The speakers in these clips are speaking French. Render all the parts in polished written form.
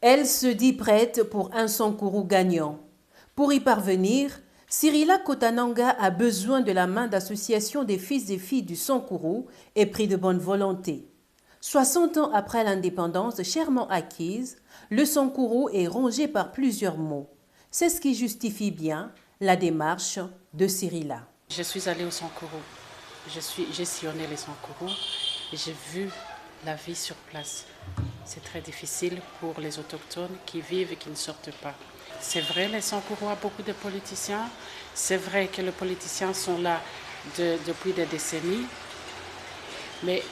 Elle se dit prête pour un Sankuru gagnant. Pour y parvenir, Cyrilla Kotananga a besoin de la main d'associations des fils et filles du Sankuru et pris de bonne volonté. 60 ans après l'indépendance chèrement acquise, le Sankuru est rongé par plusieurs maux. C'est ce qui justifie bien la démarche de Cyrilla. Je suis allée au Sankuru. J'ai sillonné les Sankuru et j'ai vu la vie sur place. C'est très difficile pour les autochtones qui vivent et qui ne sortent pas. C'est vrai, les Sankuru ont beaucoup de politiciens. C'est vrai que les politiciens sont là depuis des décennies. Mais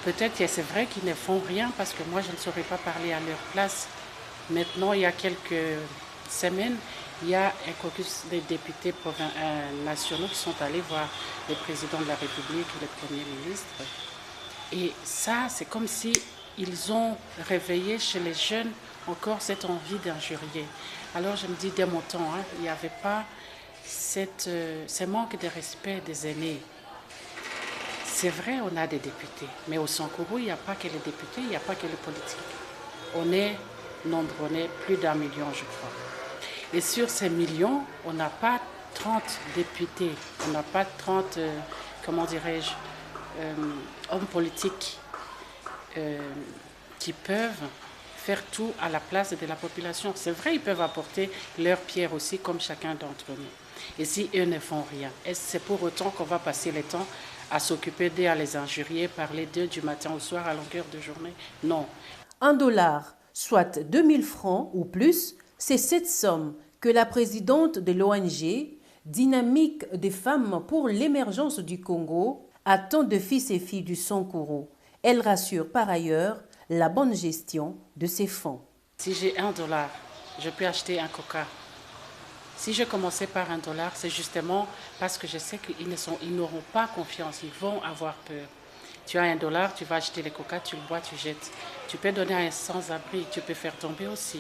peut-être que c'est vrai qu'ils ne font rien parce que moi, je ne saurais pas parler à leur place. Maintenant, il y a quelques semaines, il y a un caucus des députés nationaux qui sont allés voir le président de la République et le Premier ministre. Et ça, c'est comme si ils ont réveillé chez les jeunes encore cette envie d'injurier. Alors je me dis, dès mon temps, il n'y avait pas ce manque de respect des aînés. C'est vrai, on a des députés, mais au Sankuru, il n'y a pas que les députés, il n'y a pas que les politiques. On est nombreux, on est plus d'1 million, je crois. Et sur ces millions, on n'a pas 30 députés, on n'a pas 30, comment dirais-je, hommes politiques qui peuvent faire tout à la place de la population. C'est vrai, ils peuvent apporter leur pierre aussi, comme chacun d'entre nous. Et si eux ne font rien, est-ce que c'est pour autant qu'on va passer le temps à s'occuper d'eux, à les injurier, parler d'eux du matin au soir à longueur de journée? Non. $1, soit 2000 francs ou plus, c'est cette somme que la présidente de l'ONG, Dynamique des femmes pour l'émergence du Congo, attend de fils et filles du Sankuru. Elle rassure par ailleurs la bonne gestion de ces fonds. Si j'ai $1, je peux acheter un coca. Si je commençais par $1, c'est justement parce que je sais qu'ils n'auront pas confiance, ils vont avoir peur. Tu as $1, tu vas acheter les coca, tu le bois, tu jettes. Tu peux donner à un sans-abri, tu peux faire tomber aussi.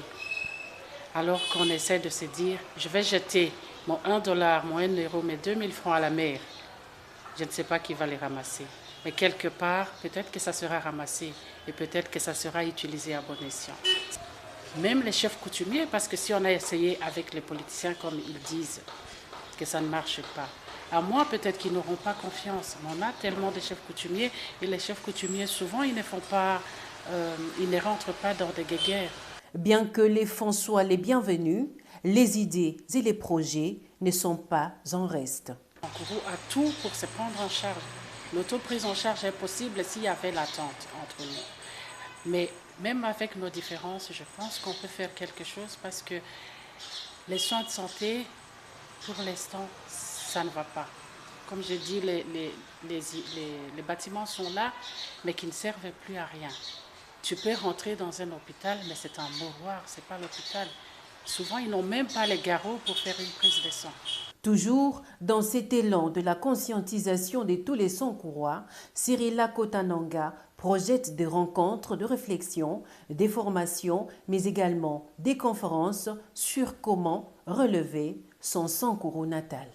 Alors qu'on essaie de se dire, je vais jeter mon $1, mon €1, mes 2000 francs à la mer. Je ne sais pas qui va les ramasser. Mais quelque part, peut-être que ça sera ramassé et peut-être que ça sera utilisé à bon escient. Même les chefs coutumiers, parce que si on a essayé avec les politiciens, comme ils disent, que ça ne marche pas, à moi, peut-être qu'ils n'auront pas confiance. Mais on a tellement de chefs coutumiers et les chefs coutumiers, souvent, ils ne rentrent pas dans des guéguerres. Bien que les fonds soient les bienvenus, les idées et les projets ne sont pas en reste. Le Sankuru a tout pour se prendre en charge. L'autoprise en charge est possible s'il y avait l'attente entre nous. Mais même avec nos différences, je pense qu'on peut faire quelque chose parce que les soins de santé, pour l'instant, ça ne va pas. Comme je dis, les bâtiments sont là, mais qui ne servent plus à rien. Tu peux rentrer dans un hôpital, mais c'est un mouroir, ce n'est pas l'hôpital. Souvent, ils n'ont même pas les garrots pour faire une prise de sang. Toujours dans cet élan de la conscientisation de tous les Sankurois, Cyrilla Kotananga projette des rencontres de réflexion, des formations, mais également des conférences sur comment relever son Sankuru natal.